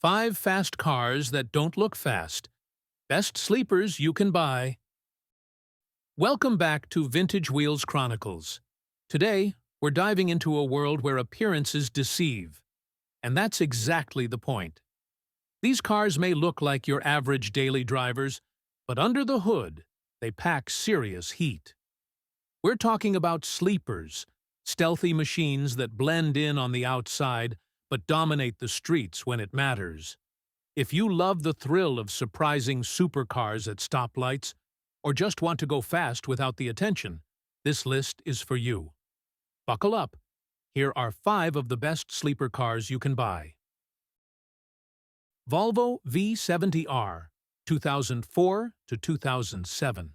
5 fast cars that don't look fast. Best sleepers you can buy. Welcome back to Vintage Wheels Chronicles. Today, we're diving into a world where appearances deceive. And that's exactly the point. These cars may look like your average daily drivers, but under the hood, they pack serious heat. We're talking about sleepers, stealthy machines that blend in on the outside but dominate the streets when it matters. If you love the thrill of surprising supercars at stoplights, or just want to go fast without the attention, this list is for you. Buckle up. Here are 5 of the best sleeper cars you can buy. Volvo V70R, 2004 to 2007.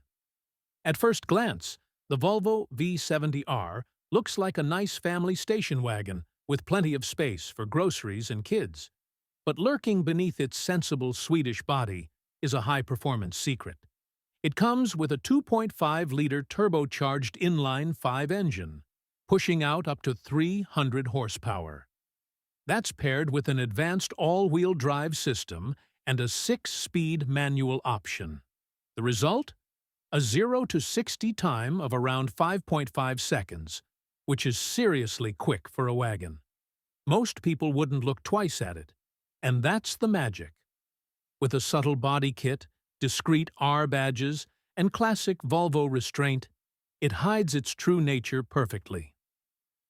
At first glance, the Volvo V70R looks like a nice family station wagon with plenty of space for groceries and kids. But lurking beneath its sensible Swedish body is a high-performance secret. It comes with a 2.5-liter turbocharged inline-5 engine, pushing out up to 300 horsepower. That's paired with an advanced all-wheel drive system and a 6-speed manual option. The result? A 0 to 60 time of around 5.5 seconds, which is seriously quick for a wagon. Most people wouldn't look twice at it. And that's the magic. With a subtle body kit, discreet R badges, and classic Volvo restraint, it hides its true nature perfectly.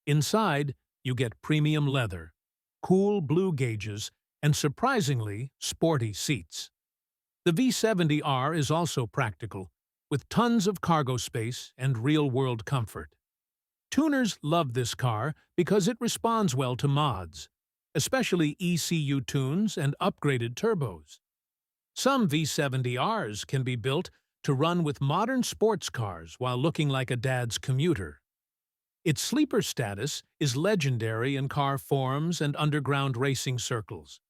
Inside, you get premium leather, cool blue gauges, and surprisingly sporty seats. The V70R is also practical, with tons of cargo space and real-world comfort. Tuners love this car because it responds well to mods, especially ECU tunes and upgraded turbos. Some V70Rs can be built to run with modern sports cars while looking like a dad's commuter. Its sleeper status is legendary in car forums and underground racing circles.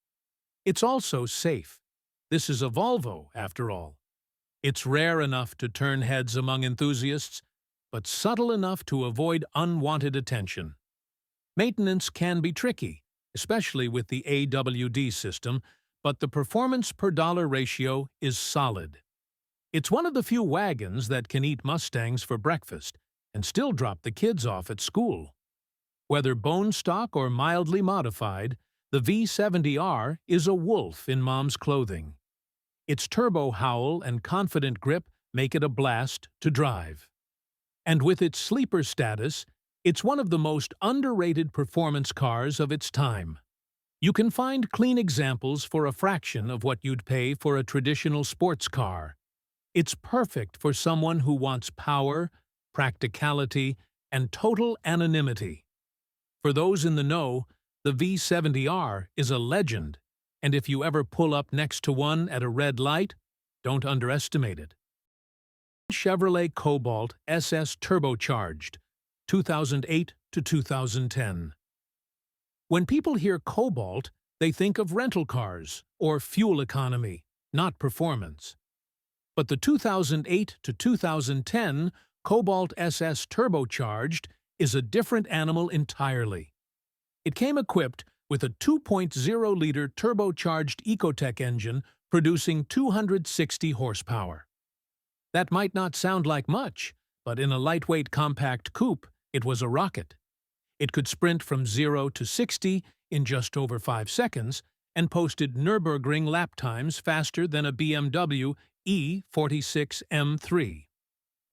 It's also safe. This is a Volvo, after all. It's rare enough to turn heads among enthusiasts, but subtle enough to avoid unwanted attention. Maintenance can be tricky, especially with the AWD system, but the performance per dollar ratio is solid. It's one of the few wagons that can eat Mustangs for breakfast and still drop the kids off at school. Whether bone stock or mildly modified, the V70R is a wolf in mom's clothing. Its turbo howl and confident grip make it a blast to drive. And with its sleeper status, it's one of the most underrated performance cars of its time. You can find clean examples for a fraction of what you'd pay for a traditional sports car. It's perfect for someone who wants power, practicality, and total anonymity. For those in the know, the V70R is a legend, and if you ever pull up next to one at a red light, don't underestimate it. Chevrolet Cobalt SS Turbocharged, 2008 to 2010. When people hear Cobalt, they think of rental cars or fuel economy, not performance. But the 2008 to 2010 Cobalt SS Turbocharged is a different animal entirely. It came equipped with a 2.0-liter turbocharged Ecotec engine producing 260 horsepower. That might not sound like much, but in a lightweight compact coupe, it was a rocket. It could sprint from 0 to 60 in just over 5 seconds and posted Nürburgring lap times faster than a BMW E46 M3.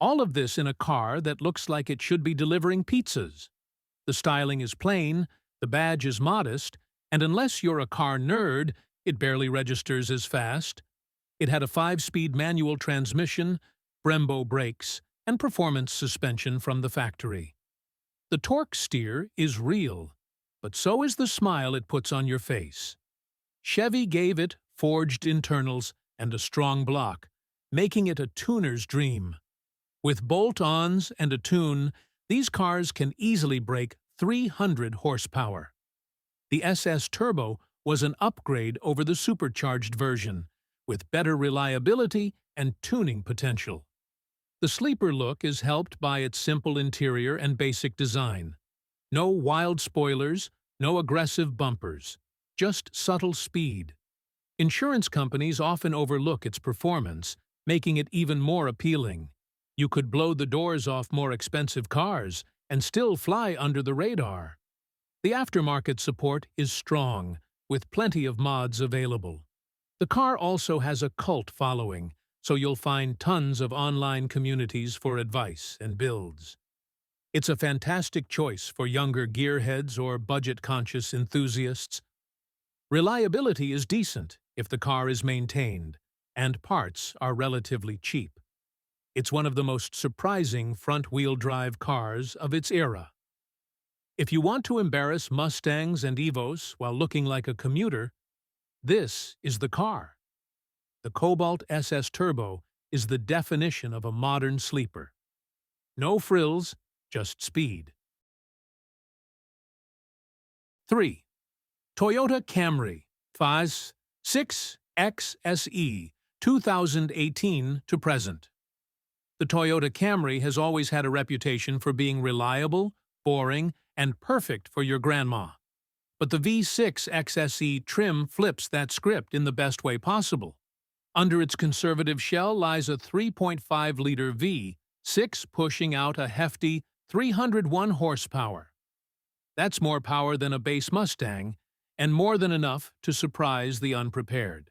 All of this in a car that looks like it should be delivering pizzas. The styling is plain, the badge is modest, and unless you're a car nerd, it barely registers as fast. It had a 5-speed manual transmission, Brembo brakes, and performance suspension from the factory. The torque steer is real, but so is the smile it puts on your face. Chevy gave it forged internals and a strong block, making it a tuner's dream. With bolt-ons and a tune, these cars can easily break 300 horsepower. The SS Turbo was an upgrade over the supercharged version, with better reliability and tuning potential. The sleeper look is helped by its simple interior and basic design. No wild spoilers, no aggressive bumpers, just subtle speed, Insurance companies often overlook its performance, making it even more appealing. You could blow the doors off more expensive cars and still fly under the radar. The aftermarket support is strong, with plenty of mods available. The car also has a cult following, so you'll find tons of online communities for advice and builds. It's a fantastic choice for younger gearheads or budget-conscious enthusiasts. Reliability is decent if the car is maintained, and parts are relatively cheap. It's one of the most surprising front-wheel drive cars of its era. If you want to embarrass Mustangs and Evos while looking like a commuter, this is the car. The Cobalt SS Turbo is the definition of a modern sleeper. No frills, just speed. 3. Toyota Camry FAS 6XSE 2018 to present. The Toyota Camry has always had a reputation for being reliable, boring, and perfect for your grandma. But the V6 XSE trim flips that script in the best way possible. Under its conservative shell lies a 3.5-liter V6 pushing out a hefty 301 horsepower. That's more power than a base Mustang, and more than enough to surprise the unprepared.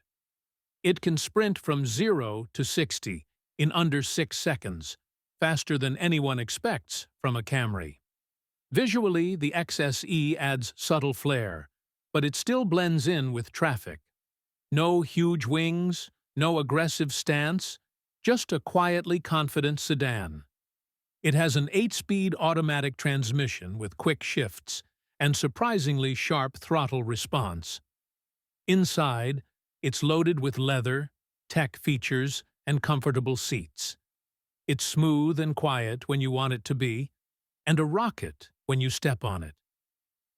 It can sprint from 0 to 60 in under 6 seconds, faster than anyone expects from a Camry. Visually, the XSE adds subtle flair, but it still blends in with traffic. No huge wings, no aggressive stance, just a quietly confident sedan. It has an 8-speed automatic transmission with quick shifts and surprisingly sharp throttle response. Inside, it's loaded with leather, tech features, and comfortable seats. It's smooth and quiet when you want it to be, and a rocket when you step on it.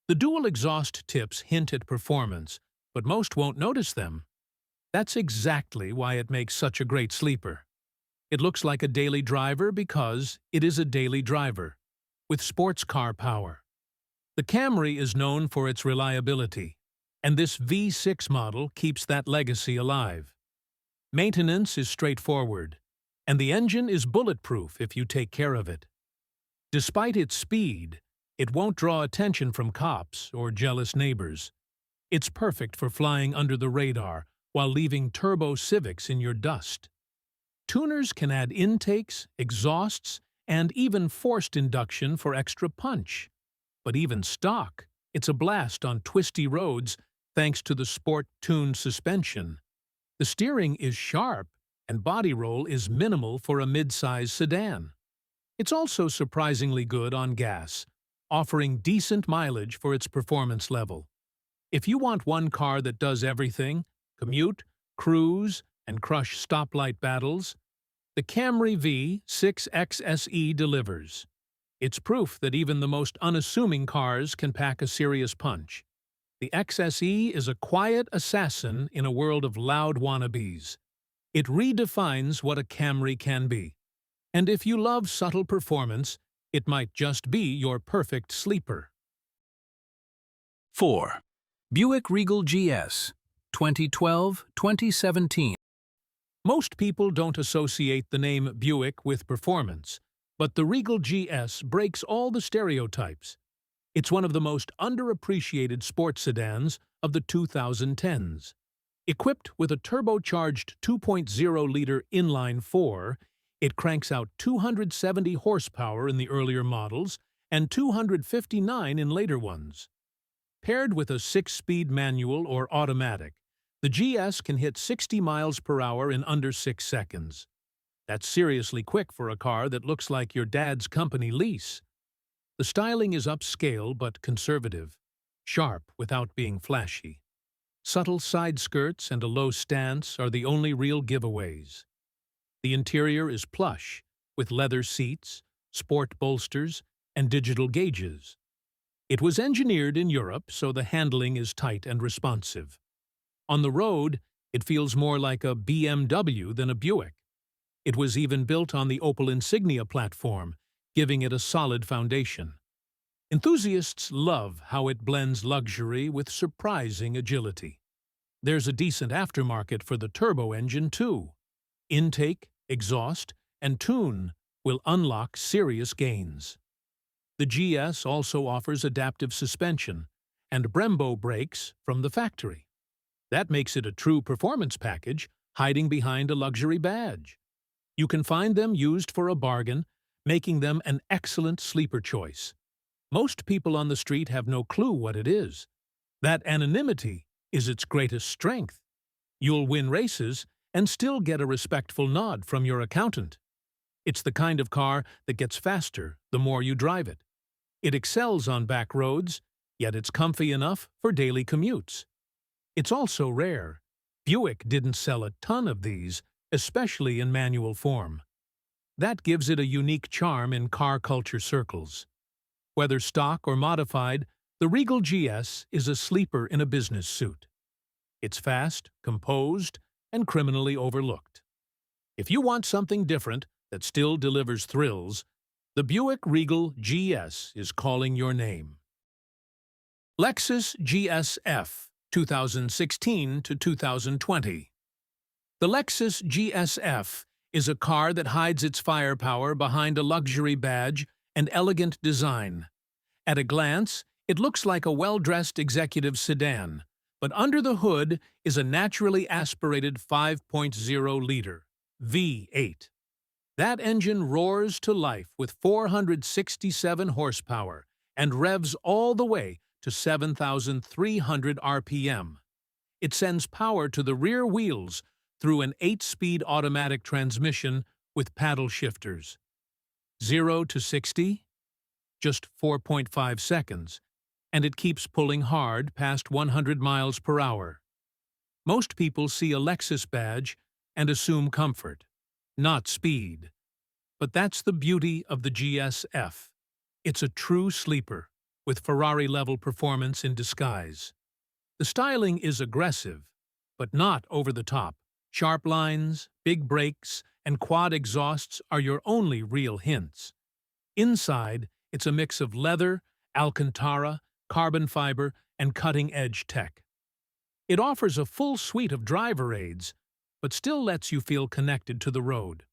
The dual exhaust tips hint at performance, but most won't notice them. That's exactly why it makes such a great sleeper. It looks like a daily driver because it is a daily driver, with sports car power. The Camry is known for its reliability, and this V6 model keeps that legacy alive. Maintenance is straightforward, and the engine is bulletproof if you take care of it. Despite its speed, it won't draw attention from cops or jealous neighbors. It's perfect for flying under the radar while leaving turbo Civics in your dust. Tuners can add intakes, exhausts, and even forced induction for extra punch. But even stock, it's a blast on twisty roads thanks to the sport-tuned suspension. The steering is sharp, and body roll is minimal for a mid-size sedan. It's also surprisingly good on gas, offering decent mileage for its performance level. If you want one car that does everything, commute, cruise, and crush stoplight battles, the Camry V6 XSE delivers. It's proof that even the most unassuming cars can pack a serious punch. The XSE is a quiet assassin in a world of loud wannabes. It redefines what a Camry can be. And if you love subtle performance, it might just be your perfect sleeper. 4. Buick Regal GS 2012-2017. Most people don't associate the name Buick with performance, but the Regal GS breaks all the stereotypes. It's one of the most underappreciated sports sedans of the 2010s. Equipped with a turbocharged 2.0-liter inline-4, it cranks out 270 horsepower in the earlier models and 259 in later ones. Paired with a 6-speed manual or automatic, the GS can hit 60 miles per hour in under 6 seconds. That's seriously quick for a car that looks like your dad's company lease. The styling is upscale but conservative, sharp without being flashy. Subtle side skirts and a low stance are the only real giveaways. The interior is plush, with leather seats, sport bolsters, and digital gauges. It was engineered in Europe, so the handling is tight and responsive. On the road, it feels more like a BMW than a Buick. It was even built on the Opel Insignia platform, giving it a solid foundation. Enthusiasts love how it blends luxury with surprising agility. There's a decent aftermarket for the turbo engine, too. Intake, exhaust, and tune will unlock serious gains. The GS also offers adaptive suspension and Brembo brakes from the factory. That makes it a true performance package, hiding behind a luxury badge. You can find them used for a bargain, making them an excellent sleeper choice. Most people on the street have no clue what it is. That anonymity is its greatest strength. You'll win races and still get a respectful nod from your accountant. It's the kind of car that gets faster the more you drive it. It excels on back roads, yet it's comfy enough for daily commutes. It's also rare. Buick didn't sell a ton of these, especially in manual form. That gives it a unique charm in car culture circles. Whether stock or modified, the Regal GS is a sleeper in a business suit. It's fast, composed, and criminally overlooked. If you want something different that still delivers thrills, the Buick Regal GS is calling your name. Lexus GS F, 2016 to 2020. The Lexus GS F is a car that hides its firepower behind a luxury badge and elegant design. At a glance, it looks like a well-dressed executive sedan, but under the hood is a naturally aspirated 5.0-liter V8. That engine roars to life with 467 horsepower and revs all the way to 7,300 RPM. It sends power to the rear wheels through an 8-speed automatic transmission with paddle shifters. 0 to 60? Just 4.5 seconds, and it keeps pulling hard past 100 miles per hour. Most people see a Lexus badge and assume comfort, not speed. But that's the beauty of the GS F. It's a true sleeper, with Ferrari-level performance in disguise. The styling is aggressive, but not over the top. Sharp lines, big brakes, and quad exhausts are your only real hints. Inside, it's a mix of leather, Alcantara, carbon fiber, and cutting-edge tech. It offers a full suite of driver aids, but still lets you feel connected to the road.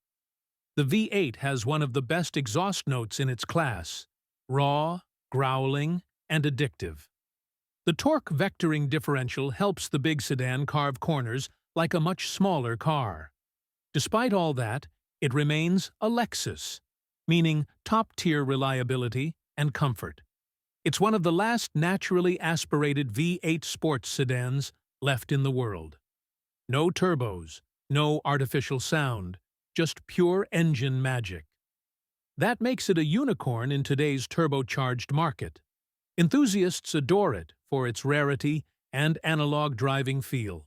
The V8 has one of the best exhaust notes in its class: raw, growling, and addictive. The torque vectoring differential helps the big sedan carve corners like a much smaller car. Despite all that, it remains a Lexus, meaning top-tier reliability and comfort. It's one of the last naturally aspirated V8 sports sedans left in the world. No turbos, no artificial sound, just pure engine magic. That makes it a unicorn in today's turbocharged market. Enthusiasts adore it for its rarity and analog driving feel.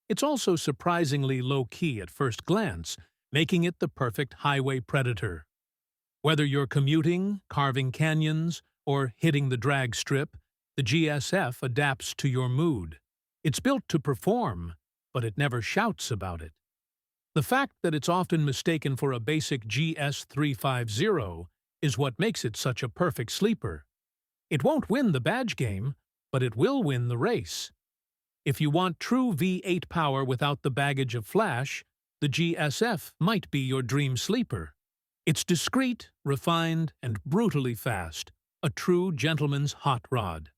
It's also surprisingly low-key at first glance, making it the perfect highway predator. Whether you're commuting, carving canyons, or hitting the drag strip, the GSF adapts to your mood. It's built to perform, but it never shouts about it. The fact that it's often mistaken for a basic GS 350 is what makes it such a perfect sleeper. It won't win the badge game, but it will win the race. If you want true V8 power without the baggage of flash, the GSF might be your dream sleeper. It's discreet, refined, and brutally fast, a true gentleman's hot rod.